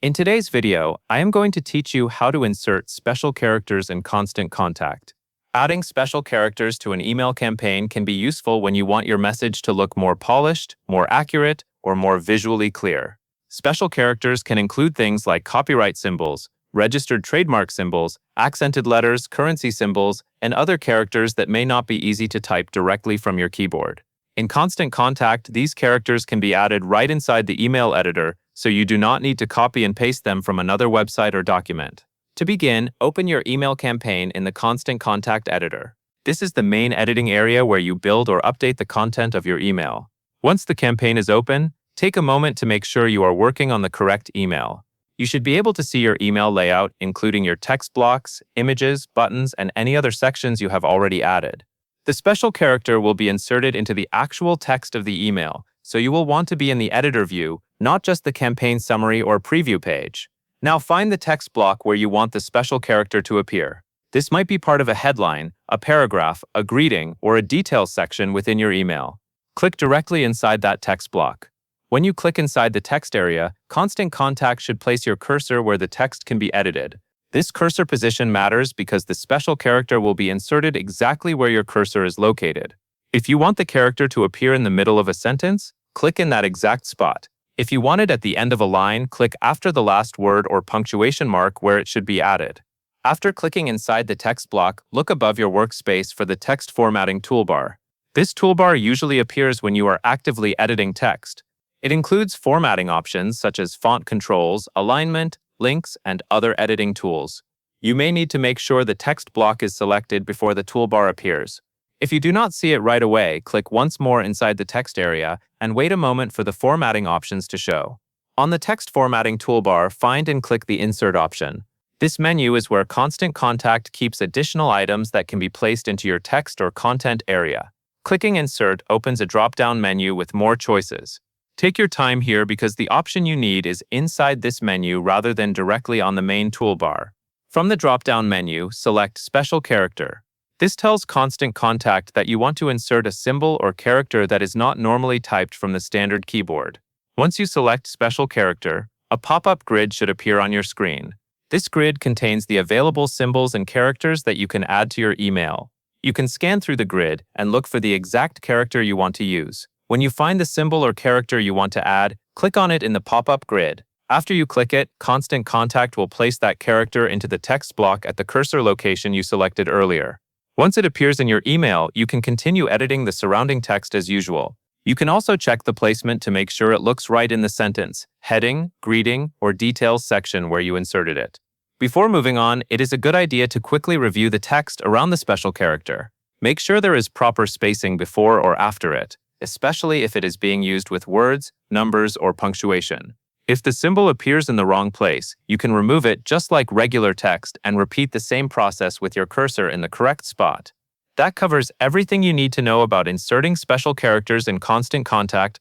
In today's video, I am going to teach you how to insert special characters in Constant Contact. Adding special characters to an email campaign can be useful when you want your message to look more polished, more accurate, or more visually clear. Special characters can include things like copyright symbols, registered trademark symbols, accented letters, currency symbols, and other characters that may not be easy to type directly from your keyboard. In Constant Contact, these characters can be added right inside the email editor, so you do not need to copy and paste them from another website or document. To begin, open your email campaign in the Constant Contact editor. This is the main editing area where you build or update the content of your email. Once the campaign is open, take a moment to make sure you are working on the correct email. You should be able to see your email layout, including your text blocks, images, buttons, and any other sections you have already added. The special character will be inserted into the actual text of the email, so you will want to be in the editor view, not just the campaign summary or preview page. Now find the text block where you want the special character to appear. This might be part of a headline, a paragraph, a greeting, or a details section within your email. Click directly inside that text block. When you click inside the text area, Constant Contact should place your cursor where the text can be edited. This cursor position matters because the special character will be inserted exactly where your cursor is located. If you want the character to appear in the middle of a sentence, click in that exact spot. If you want it at the end of a line, click after the last word or punctuation mark where it should be added. After clicking inside the text block, look above your workspace for the text formatting toolbar. This toolbar usually appears when you are actively editing text. It includes formatting options such as font controls, alignment, links, and other editing tools. You may need to make sure the text block is selected before the toolbar appears. If you do not see it right away, click once more inside the text area and wait a moment for the formatting options to show. On the text formatting toolbar, find and click the Insert option. This menu is where Constant Contact keeps additional items that can be placed into your text or content area. Clicking Insert opens a drop-down menu with more choices. Take your time here because the option you need is inside this menu rather than directly on the main toolbar. From the drop-down menu, select Special Character. This tells Constant Contact that you want to insert a symbol or character that is not normally typed from the standard keyboard. Once you select Special Character, a pop-up grid should appear on your screen. This grid contains the available symbols and characters that you can add to your email. You can scan through the grid and look for the exact character you want to use. When you find the symbol or character you want to add, click on it in the pop-up grid. After you click it, Constant Contact will place that character into the text block at the cursor location you selected earlier. Once it appears in your email, you can continue editing the surrounding text as usual. You can also check the placement to make sure it looks right in the sentence, heading, greeting, or details section where you inserted it. Before moving on, it is a good idea to quickly review the text around the special character. Make sure there is proper spacing before or after it, especially if it is being used with words, numbers, or punctuation. If the symbol appears in the wrong place, you can remove it just like regular text and repeat the same process with your cursor in the correct spot. That covers everything you need to know about inserting special characters in Constant Contact.